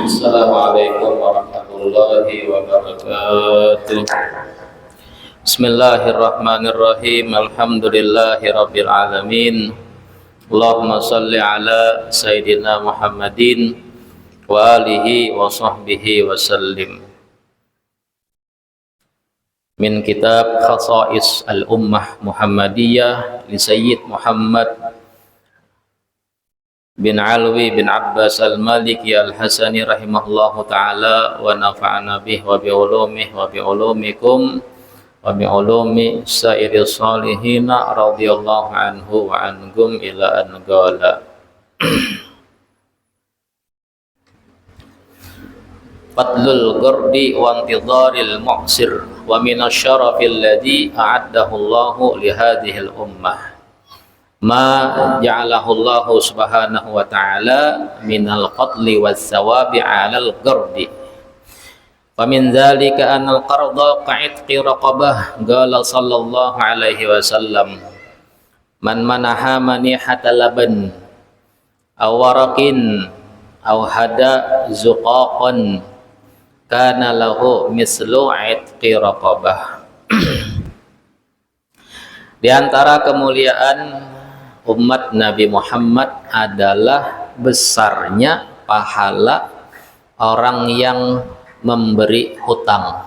Assalamualaikum warahmatullahi wabarakatuh. Bismillahirrahmanirrahim. Alhamdulillahi rabbil alamin. Allahumma salli ala Sayyidina Muhammadin wa alihi wa sahbihi wa sallim. Min kitab Khasa'is al-Ummah Muhammadiyah li Sayyid Muhammad bin Alwi bin Abbas al-Maliki al-Hasani rahimahullahu ta'ala wa nafa'ana bih wa bi'ulumih wa bi'ulumikum wa bi'ulumi sairi salihina radhiyallahu anhu wa anhum ila an qala. Fadlul ghardi wa intidharil mu'sir wa minasyarafil ladzi a'addahu Allahu li hadhihi al-ummah ma ja'alahu Allah subhanahu wa ta'ala minal qatli was sawabi 'alal qardi. Wa min dzalika anal qarda ka'itqi raqabah, qala sallallahu alaihi wasallam man manaha manihata laban aw waraqin aw hada zuqaqan kana lahu mislu 'itqi raqabah. Di antara kemuliaan umat Nabi Muhammad adalah besarnya pahala orang yang memberi hutang,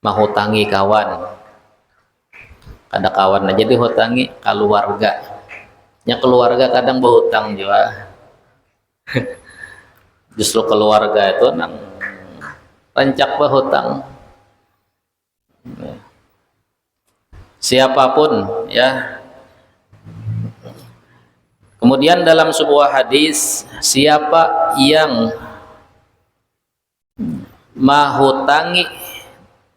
menghutangi kawan. Ada kawan aja dihutangi keluarga. Ya keluarga kadang berhutang juga. Justru keluarga itu nang rancak berhutang. Siapapun ya. Kemudian dalam sebuah hadis, siapa yang mahutangi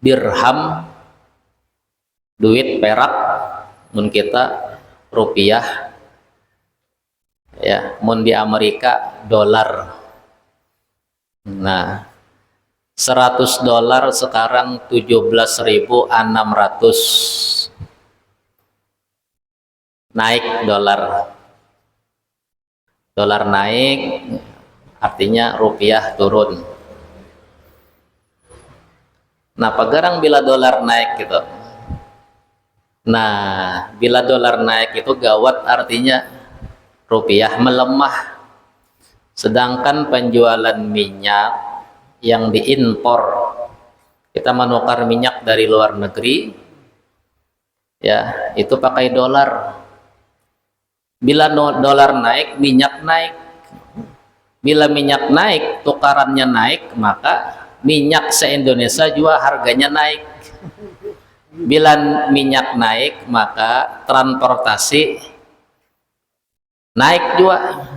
dirham, duit perak, mun kita rupiah, ya, mun di Amerika dolar. Nah, 100 dolar sekarang 17.600, naik dolar. Dolar naik artinya rupiah turun. Nah, pagarang bila dolar naik gitu. Nah, bila dolar naik itu gawat, artinya rupiah melemah. Sedangkan penjualan minyak yang diimpor, kita menukar minyak dari luar negeri, ya, itu pakai dolar. Bila dolar naik, minyak naik. Bila minyak naik, tukarannya naik, maka minyak se-Indonesia juga harganya naik. Bila minyak naik, maka transportasi naik juga.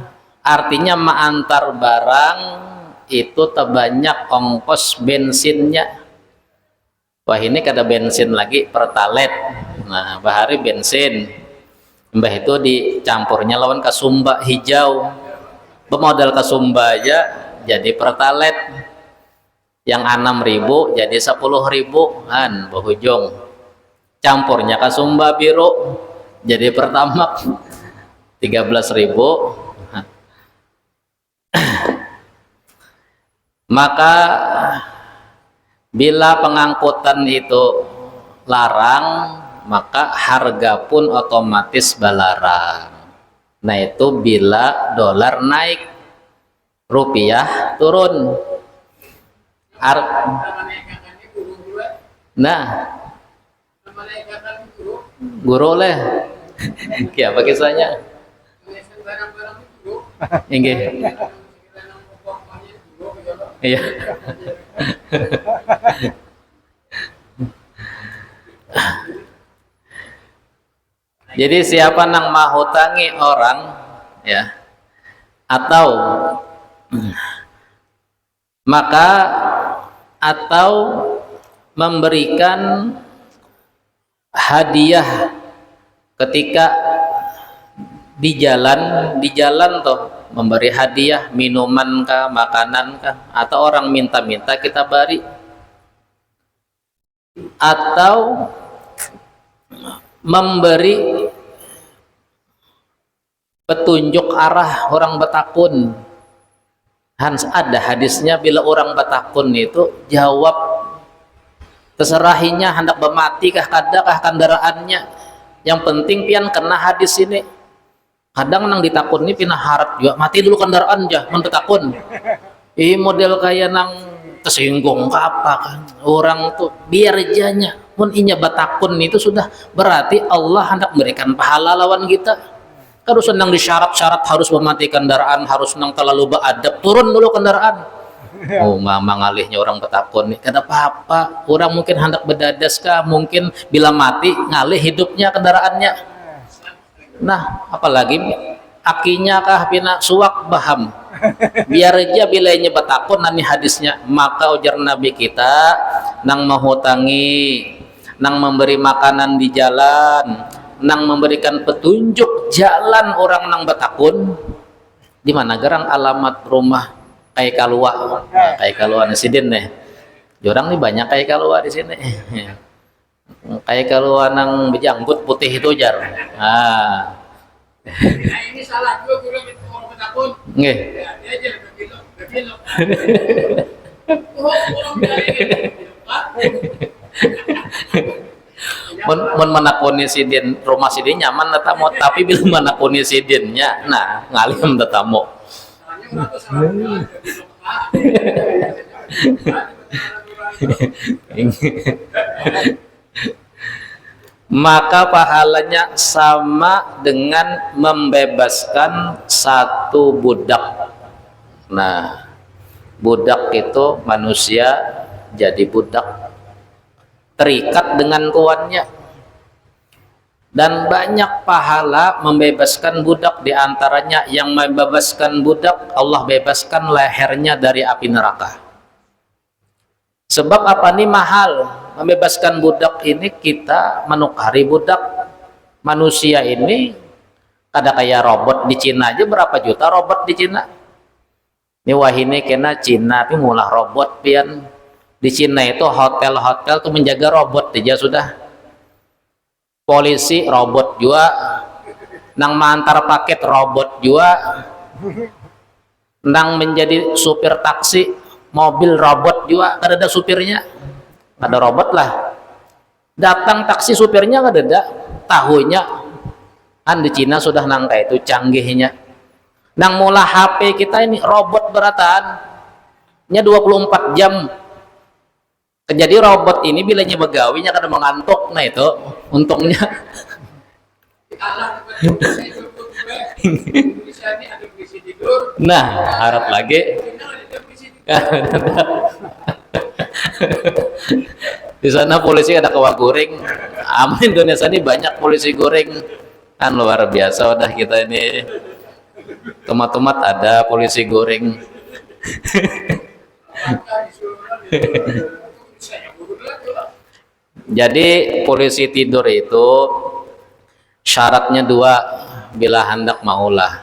Artinya mengantar barang itu terbanyak ongkos bensinnya. Wah, ini kada bensin lagi, pertalet. Nah, bahari bensin. Mbah itu dicampurnya lawan kasumba hijau, pemodal kasumba aja jadi pertalet yang 6.000 jadi 10.000 kan berujung, campurnya kasumba biru jadi pertamak 13.000. Maka bila pengangkutan itu larang, maka harga pun otomatis balarang. Nah, itu bila dolar naik, rupiah turun. Nah, guru oleh ya apa kisahnya? Inggih. Iya. Jadi siapa nang mahutangi orang, ya, atau maka atau memberikan hadiah ketika di jalan toh, memberi hadiah minuman kah, makanan kah, atau orang minta-minta kita beri, atau memberi petunjuk arah orang betakun. Hans ada hadisnya bila orang batakun itu jawab terserahnya hendak bermati kah kadakah kendaraannya, yang penting pian kena hadis ini. Kadang nang ditakun ini pina harap juga mati dulu kendaraan jah mentakun. Model kayak nang tersinggung ke apa kan orang tuh biar janya mun inya batakun itu sudah berarti Allah hendak memberikan pahala lawan kita. Harus nang disyarat-syarat harus memati kendaraan, harus nang terlalu beradab turun dulu kendaraan. Oh mama ngalihnya orang batakun nih kada apa-apa, orang mungkin hendak berdadas kah, mungkin bila mati ngalih hidupnya kendaraannya. Nah apalagi akinya kah pina suak baham biar aja bilainya batakun nani hadisnya. Maka ujar Nabi kita nang menghutangi, nang memberi makanan di jalan, nang memberikan petunjuk jalan orang nang batakun di mana gerang alamat rumah kayak kalua. Nah, kayak kalua Sidin nih orang nih banyak kayak kalua di sini. Kayak kalua nang berjanggut putih itu jar. Nah ini salah juga guru orang batakun. Nggih. Ya, dia aja belok. Mun menakuni sidin rumah sidin nyaman tetamu, tapi bila menakuni sidinnya nah ngalim tetamu. Maka pahalanya sama dengan membebaskan satu budak. Nah budak itu manusia jadi budak terikat dengan tuannya, dan banyak pahala membebaskan budak. Diantaranya yang membebaskan budak Allah bebaskan lehernya dari api neraka. Sebab apa nih mahal membebaskan budak ini, kita menukari budak manusia ini kada kayak robot. Di Cina aja berapa juta robot di Cina ini. Wah ini kena Cina tapi mulah robot pian. Di Cina itu hotel-hotel tuh menjaga robot aja sudah. Polisi robot juga, nang mengantar paket robot juga, nang menjadi supir taksi mobil robot juga, kada ada supirnya, ada robot lah. Datang taksi supirnya kada ada, tahunya kan di Cina sudah nang kayak itu canggihnya. Nang mula HP kita ini robot beratan nya 24 jam. Jadi robot ini bilanya begawinya kada mengantuk. Nah itu untungnya. Nah harap lagi di sana polisi ada kawah goreng. Aman Indonesia ini banyak polisi goreng kan luar biasa. Udah kita ini tomat-tomat ada polisi goreng. Jadi polisi tidur itu syaratnya dua bila hendak maulah.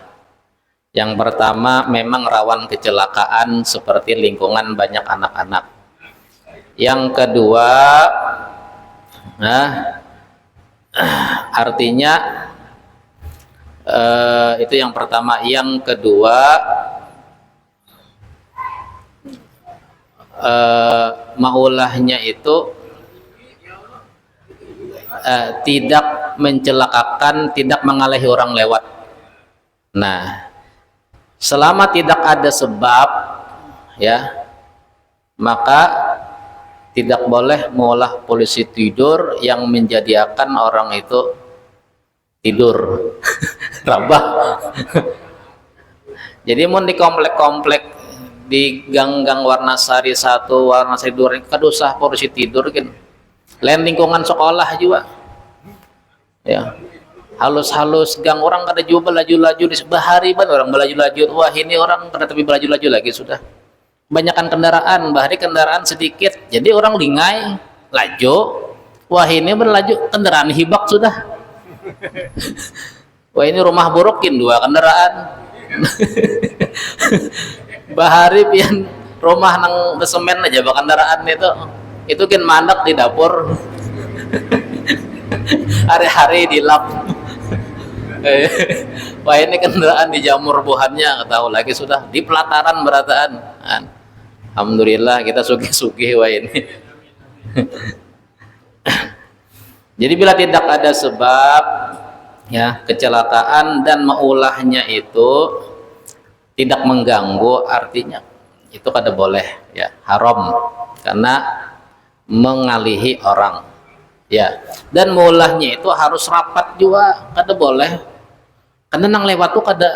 Yang pertama memang rawan kecelakaan seperti lingkungan banyak anak-anak. Yang kedua artinya itu yang pertama. Yang kedua maulahnya itu tidak mencelakakan, tidak mengalahi orang lewat. Nah selama tidak ada sebab ya, maka tidak boleh maulah polisi tidur yang menjadikan orang itu tidur rabah. Jadi mau di komplek-komplek di gang-gang Warnasari 1, Warnasari 2 kadusah polisi tidur kan. Lain lingkungan sekolah juga ya, halus-halus gang orang kada juga laju-laju di sebelah hari ban orang belaju-laju. Wah ini orang kada tapi belaju-laju lagi sudah. Kebanyakan kendaraan, bahari kendaraan sedikit jadi orang lingai laju. Wah ini berlaju kendaraan hibak sudah. Wah ini rumah burukin 2 kendaraan. Bahari pian rumah nang semen aja bah kendaraan itu kan mandak di dapur. Hari-hari dilap. Wah ini kendaraan dijamur buhannya, tahu lagi sudah di pelataran berataan. Alhamdulillah kita sugih-sugih wah ini. Jadi bila tidak ada sebab ya kecelakaan dan meulahnya itu tidak mengganggu, artinya itu kada boleh ya, haram karena mengalihi orang ya. Dan meulahnya itu harus rapat juga, kada boleh karena nang lewat tuh kada,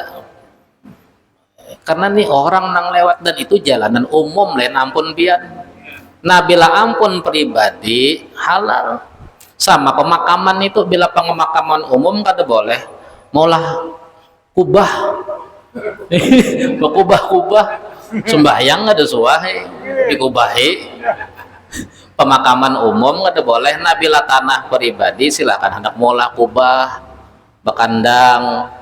karena nih orang nang lewat dan itu jalanan umum lain ampun pian. Nah bila ampun pribadi halal, sama pemakaman itu bila pemakaman umum kada boleh maulah kubah kubah sembahyang ada suahe dikubahi. Pemakaman umum kada boleh. Nah bila tanah pribadi silakan hendak maulah kubah bekandang.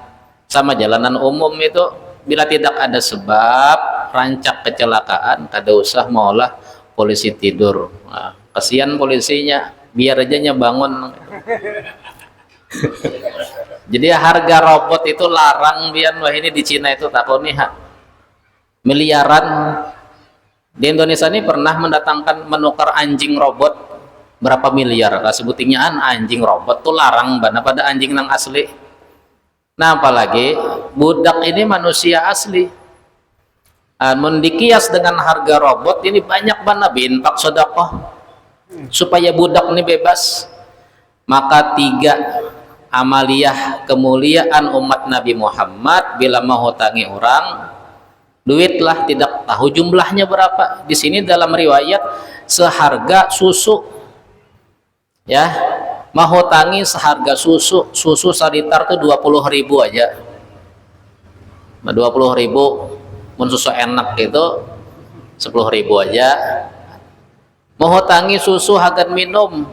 Sama jalanan umum itu bila tidak ada sebab rancak kecelakaan kada usah maulah polisi tidur. Nah, kasihan polisinya, biar aja bangun. Jadi harga robot itu larang bian. Wah ini di Cina itu takut nih miliaran. Di Indonesia ini pernah mendatangkan menukar anjing robot berapa miliar lah sebutingnya anjing robot tuh larang bana pada anjing nang asli. Nah apalagi budak ini manusia asli. Mendikias dengan harga robot ini banyak bana binpak sedekah supaya budak ini bebas. Maka 3 amaliyah kemuliaan umat Nabi Muhammad bila mau hutangi orang, duitlah, tidak tahu jumlahnya berapa. Di sini dalam riwayat seharga susu ya, mau hutangi seharga susu salitar tuh 20.000 aja, 20.000. Mun susu enak itu 10.000 aja. Mau hutangi susu harga minum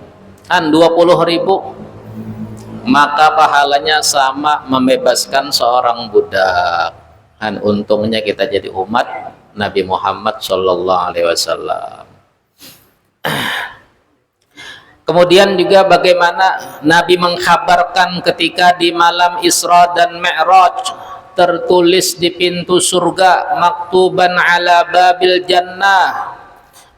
20.000, maka pahalanya sama membebaskan seorang budak. Untungnya kita jadi umat Nabi Muhammad Shallallahu Alaihi Wasallam. Kemudian juga bagaimana Nabi mengkhabarkan ketika di malam Isra dan Mi'raj tertulis di pintu surga, maktuban ala babil jannah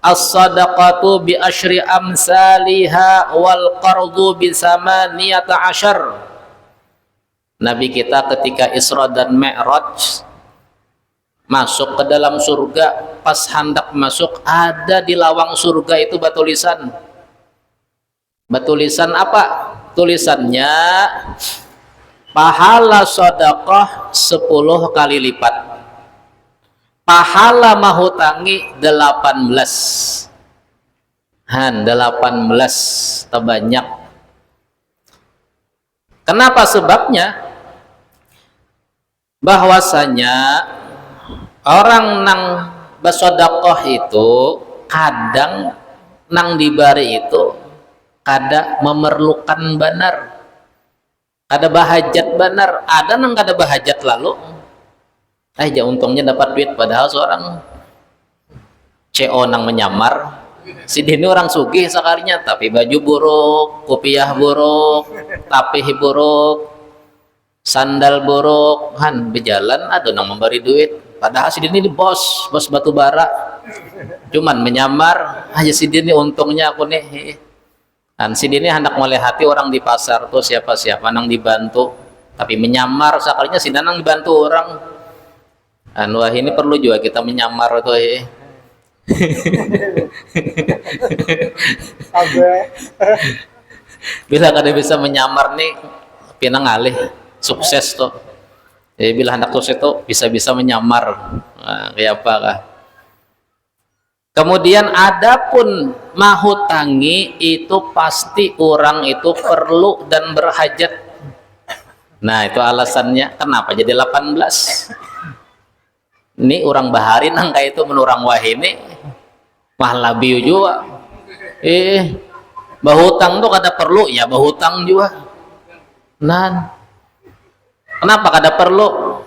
as-sadaqatu bi asyri amsalihha wal qardu bi samaniyata asyar. Nabi kita ketika Isra dan Mi'raj masuk ke dalam surga, pas hendak masuk ada di lawang surga itu batulisan apa? Tulisannya pahala sedekah 10 kali lipat, pahala mahutangi 18 terbanyak. Kenapa? Sebabnya bahwasanya orang nang bersedekah itu kadang nang dibari itu kada memerlukan benar, kada bahajat benar. Ada nang kada bahajat lalu aja untungnya dapat duit, padahal seorang CO nang menyamar. Si dini orang sugih sekalinya tapi baju buruk, kopiah buruk, tapih buruk, sandal buruk, berjalan ada nang memberi duit, padahal si dini bos batu bara, cuman menyamar aja. Si dini untungnya aku nih si dini hendak mulai hati orang di pasar tuh siapa-siapa nang dibantu tapi menyamar sekalinya si nang dibantu orang. Wah ini perlu juga kita menyamar tuh bila kada bisa menyamar nih pinang alih sukses tuh. Jadi bila hendak sukses itu bisa-bisa menyamar. Kayak apa kah? Kemudian adapun mahutangi itu pasti orang itu perlu dan berhajat. Nah itu alasannya kenapa jadi 18. Ini orang bahari nang kayak itu menurang wahini mah labiu juga. Bahutang tuh kada perlu ya, bahutang juga. Nah kenapa kada perlu?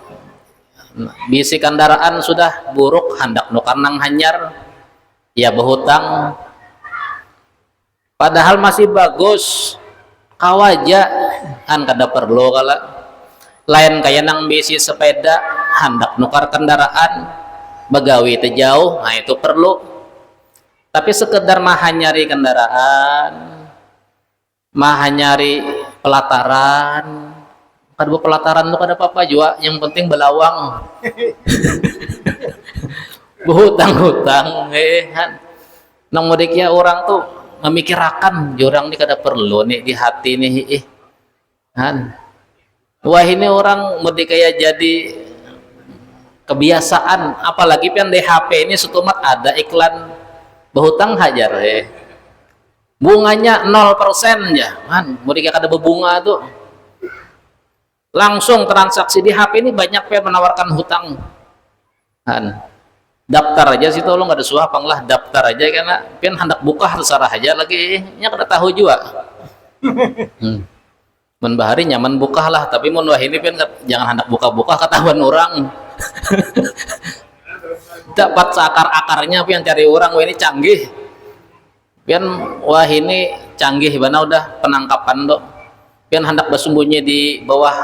Bisi kendaraan sudah buruk hendak nukar nang hanyar ya berhutang, padahal masih bagus kawaja kada perlu kala. lain kayak nang bisi sepeda hendak nukar kendaraan begawi teh jauh, nah itu perlu. Tapi sekedar mah nyari kendaraan, mah nyari pelataran, kada pelataran tuh kada apa-apa juga, yang penting belawang. Hutang-hutang kan nang mudik ya orang tuh memikirakan jurang nih kada perlu nih di hati nih kan. Wah ini orang mudik kayak jadi kebiasaan, apalagi pian di HP ini setumat ada iklan berhutang hajar bunganya 0% ya kan, mudik kada berbunga tuh langsung transaksi di HP ini banyak pian menawarkan hutang kan. Daftar aja sih tolong ada suah panglah daftar aja karena pian hendak buka terserah aja lagi nya kada tahu juga. Men bahari nyaman buka lah, tapi mun wah ini pian jangan hendak buka-buka ketahuan orang. Dapat seakar-akarnya pian cari orang wah ini canggih. Pian wah ini canggih bana udah penangkapan dok. Pian hendak bersembunyi di bawah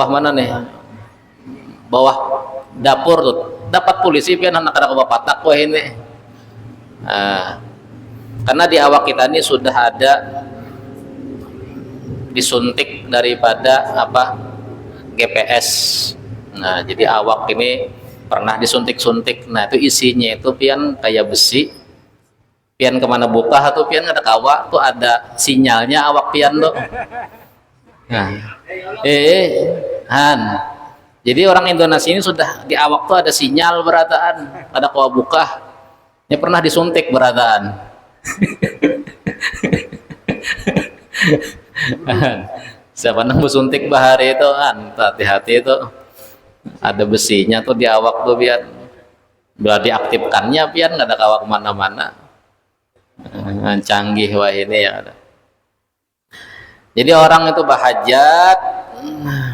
mana nih? Bawah dapur tuh. Dapat polisi pian hendak ada kebapatak wah ini. Karena di awak kita ini sudah ada disuntik daripada apa GPS. Nah jadi awak ini pernah disuntik-suntik. Nah itu isinya itu pian kayak besi, pian kemana buka atau pian ada kawa tuh ada sinyalnya awak pian tuh. Nah han jadi orang Indonesia ini sudah di awak tuh ada sinyal berataan, ada kawa buka. Ini pernah disuntik berataan. Siapa nang bersuntik bahari itu kan hati-hati itu ada besinya tuh di awak tuh biar diaktifkannya pian nggak ada kawak kemana-mana. Canggih wah ini ya ada. Jadi orang itu bahajat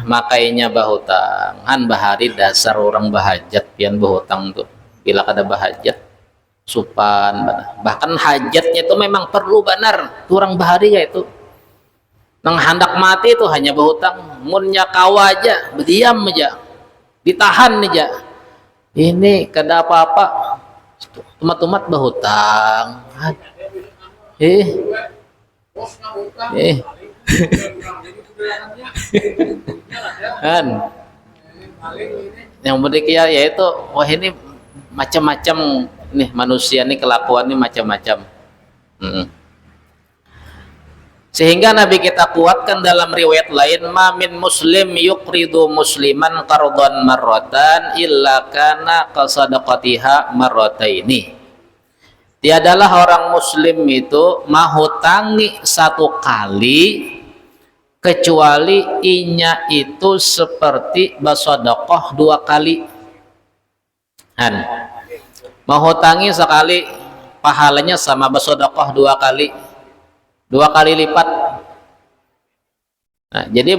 makainya bahutang han bahari dasar orang bahajat pian bahutang tuh bila kada bahajat supan bahkan hajatnya itu memang perlu benar orang bahari ya itu nang hendak mati itu hanya bahutang munnya kawa aja berdiam aja ditahan aja ini kada apa-apa tumat-tumat bahutang kan yang berikutnya yaitu wah ini macam-macam nih manusia nih kelakuan nih macam-macam. Sehingga Nabi kita kuatkan dalam riwayat lain ma min muslim yuqridu musliman qardan marratan illa kana qasadaqatiha marrataini. Tiadalah orang muslim itu mahutangi satu kali kecuali inya itu seperti bersedekah 2 kali. Mahutangi sekali pahalanya sama bersedekah 2 kali. 2 kali lipat. Nah, jadi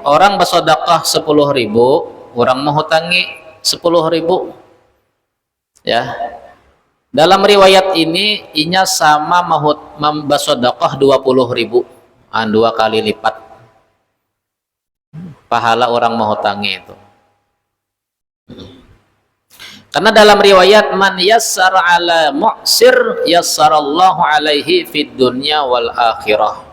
orang bersedekah 10.000, orang mahutangi 10.000. Ya. Dalam riwayat ini inya sama bersedekah 20.000. 2 kali lipat pahala orang mahutangi itu. Karena dalam riwayat man yassara ala mu'sir yassarallahu alaihi fid dunya wal akhirah.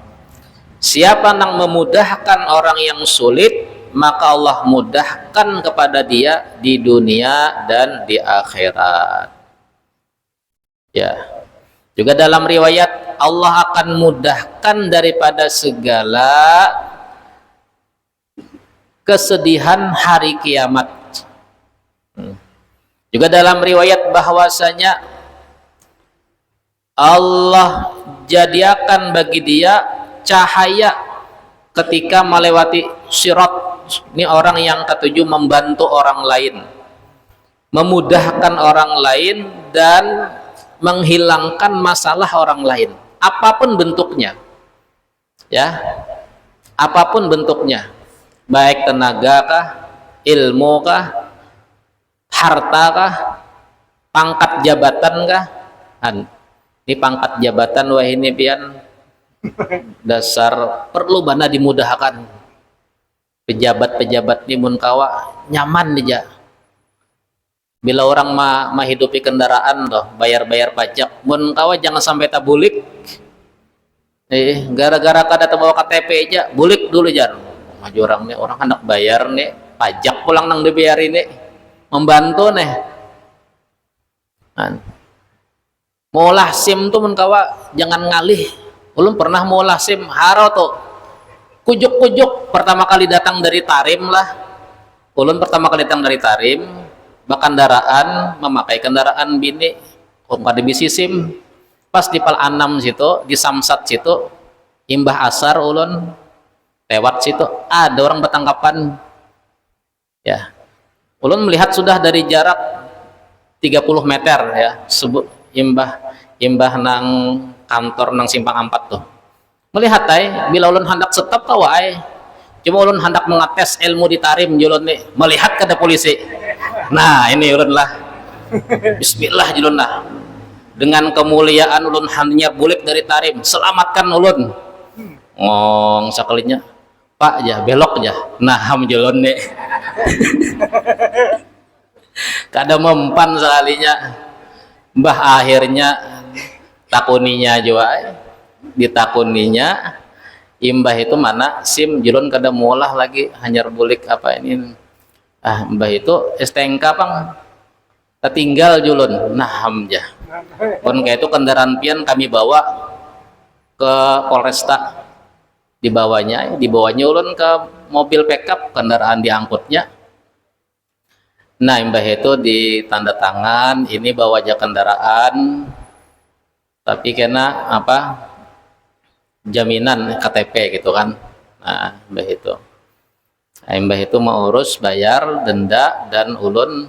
Siapa yang memudahkan orang yang sulit, maka Allah mudahkan kepada dia di dunia dan di akhirat. Ya. Juga dalam riwayat Allah akan mudahkan daripada segala kesedihan hari kiamat. Juga dalam riwayat bahwasanya Allah jadikan bagi dia cahaya ketika melewati sirat. Ini orang yang ketujuh membantu orang lain, memudahkan orang lain dan menghilangkan masalah orang lain apapun bentuknya, ya apapun bentuknya, baik tenaga kah, ilmu kah, harta kah, pangkat jabatan kah. Ini pangkat jabatan wah ini pian dasar perlu bana dimudahkan. pejabat-pejabat ini mun kawa nyaman aja. Bila orang menghidupi kendaraan toh bayar-bayar pajak, mun kawa jangan sampai tabulik. Gara-gara kada bawa KTP aja, bulik dulu jar. Maju orang nih, orang hendak bayar nih, pajak pulang nang dibayar ini, membantu nih. Maulah SIM tuh mun kawa jangan ngalih. Ulun pernah maulah SIM haro tuh. Kujuk-kujuk pertama kali datang dari Tarim lah. Ulun pertama kali datang dari Tarim, kendaraan memakai kendaraan bini, kada bisi SIM. Pas di Pal Anam situ, di Samsat situ, imbah asar ulun lewat situ, ada orang bertangkapan. Ya, ulun melihat sudah dari jarak 30 meter ya, imbah nang kantor nang Simpang 4 tuh. Melihat bila ulun hendak stop kawai, cuma ulun hendak mengetes ilmu di Tarim julun nih, melihat kada polisi. Nah, ini ulun lah. Bismillah julun lah. Dengan kemuliaan ulun hanya bulik dari Tarim, selamatkan ulun. Ngong sakalinya, Pak ya belok ya. Nah, julun nih. Kada mempan sekalinya. Mbah akhirnya takuninya juga, ditakuninya imbah itu mana SIM julun kada mulah lagi hanya bulik apa ini. Mbah itu STNK pang tertinggal julun. Nah, hamjah. Pun kayak itu kendaraan pian kami bawa ke Polresta, dibawanya ulun ke mobil pickup, kendaraan diangkutnya. Nah, imbah itu ditanda tangan, ini bawa aja kendaraan, tapi kena apa jaminan KTP gitu kan. Nah, imbah itu mau urus bayar denda dan ulun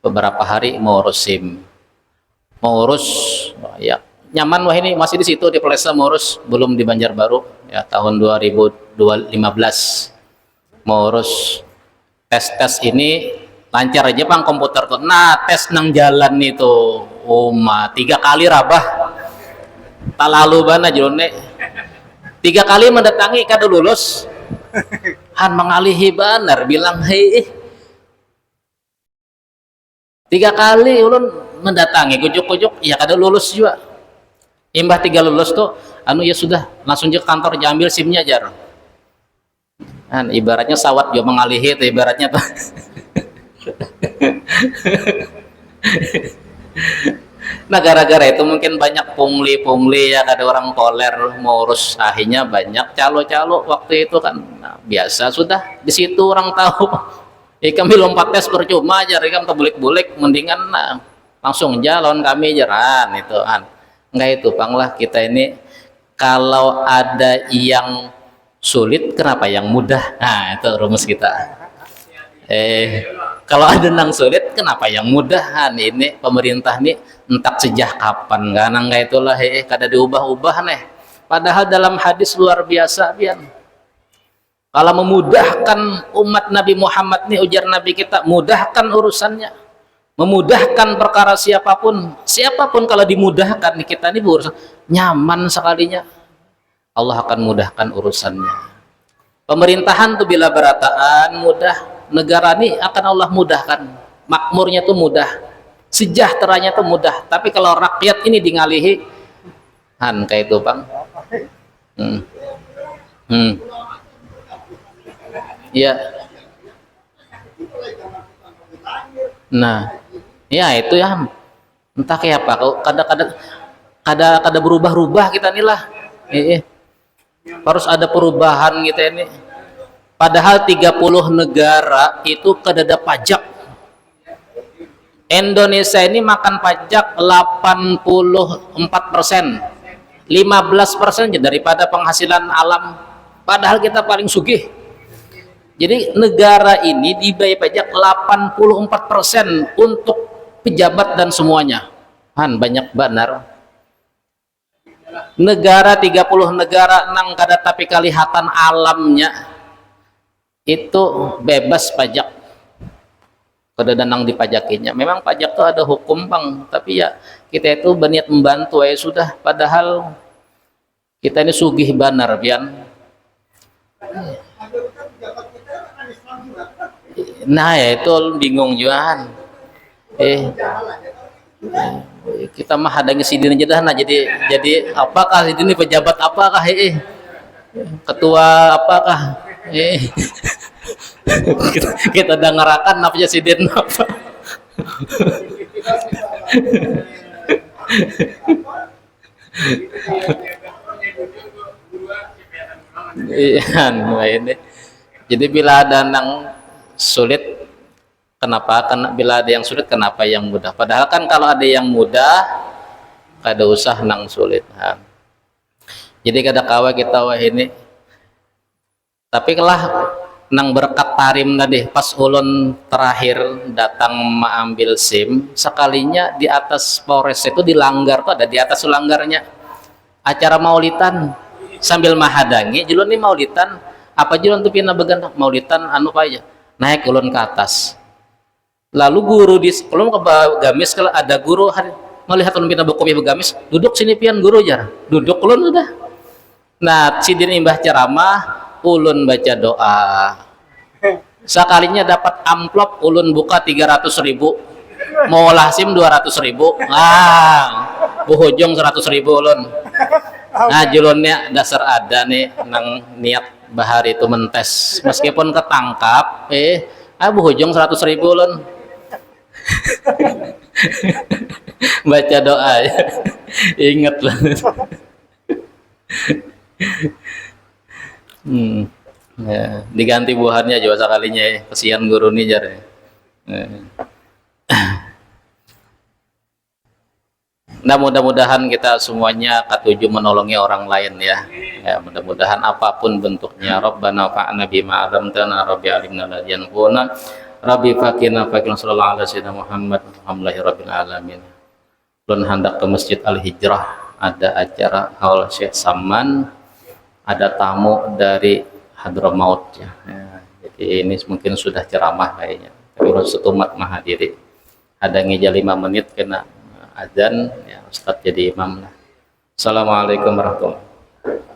beberapa hari mau urus SIM. Mau urus ya nyaman wah ini masih di situ di Polresta mau urus, belum di Banjarbaru ya tahun 2015 mau urus tes ini lancar aja pang komputer tuh. Nah, tes nang jalan itu 3 kali rabah tak lalu bana jone 3 kali mendatangi kada lulus. Han mengalihi banar bilang hei 3 kali ulun mendatangi kujuk-kujuk ya kada lulus juga. Imbah 3 lulus tuh ya sudah langsung ke kantor aja ambil SIM-nya jar. Ibaratnya sawat juga mengalihi tuh ibaratnya tuh. Nah, gara-gara itu mungkin banyak pungli ya, ada orang koler mau urus akhirnya banyak calo-calo waktu itu kan. Nah, biasa sudah di situ orang tahu. Kami lompat tes percuma aja, kami terbulik-bulik mendingan langsung jalan kami jaran itu enggak itu panglah kita ini kalau ada yang sulit kenapa yang mudah. Nah, itu rumus kita. Kalau ada nang sulit kenapa yang mudah. Ini pemerintah nih entak sejak kapan kan enggak itulah kada diubah-ubah nih. Padahal dalam hadis luar biasa pian. Kalau memudahkan umat Nabi Muhammad nih ujar Nabi kita, mudahkan urusannya. Memudahkan perkara siapapun kalau dimudahkan nih kita nih berurusan nyaman sekalinya. Allah akan mudahkan urusannya. Pemerintahan tuh bila berataan mudah, negara ini akan Allah mudahkan, makmurnya tuh mudah, sejahteranya tuh mudah. Tapi kalau rakyat ini dingalihi kayak itu bang. Ya, nah ya itu ya entah kayak apa kalau kada berubah-ubah kita nih lah. Harus ada perubahan kita ini. Padahal 30 negara itu kada ada pajak. Indonesia ini makan pajak 84%, 15% daripada penghasilan alam. Padahal kita paling sugih. Jadi negara ini dibayar pajak 84% untuk pejabat dan semuanya. Banyak benar. Negara 30 negara nang kada tapi kelihatan alamnya itu bebas pajak. Kada nang dipajakinya. Memang pajak itu ada hukum bang, tapi ya kita itu berniat membantu ya sudah. Padahal kita ini sugih benar pian. Nah ya itu bingung juga. Kita mah hadangi sidin aja dah. Nah jadi apakah ini pejabat apakah ketua apakah kita dengarkan apa aja sidin apa. Iya, ini. Jadi bila ada yang sulit, kenapa? Karena bila ada yang sulit, kenapa yang mudah? Padahal kan kalau ada yang mudah, kada usah nang sulit. Nah, jadi kada kawa kita wah ini. Tapi kelah nang berkat tarim tadi, pas ulun terakhir datang mengambil SIM, sekalinya di atas Polres itu dilanggar tuh, ada di atas langgarnya acara maulitan sambil mahadangi julun nih maulitan apa julun tuh pina began maulitan anu apa aja naik ulun ke atas lalu guru di kalau ke gamis kalau ada guru melihat ulun pina buku begamis duduk sini pian guru jar duduk ulun udah nah sidin imbah ceramah ulun baca doa sekalinya dapat amplop ulun buka 300.000 mau lah SIM 200.000 buhujung 100.000 ulun. Nah julunnya dasar ada nih nang niat bahari itu mentes meskipun ketangkap buhujung 100.000 ulun. Baca doa ya. Ingat lah. Ya, diganti buahannya juga sekalinya kesian guru nih jar ya. Nah mudah-mudahan kita semuanya katuju menolongi orang lain ya. Ya mudah-mudahan apapun bentuknya. Rabbana fa'na bima 'allamtana rabbi alimna la yanfuna rabbi faqina sallallahu alaihi wasallam Muhammad alhamdulillahi rabbil alamin. Ulun hendak ke Masjid Al-Hijrah ada acara haul Syekh Saman, ada tamu dari Hadramaut ya. Jadi ini mungkin sudah ceramah kayaknya. Tapi ulun setumat menghadiri. Ada ngeja 5 menit kena adzan ya Ustadz jadi imam lah. Assalamualaikum warahmatullahi wabarakatuh.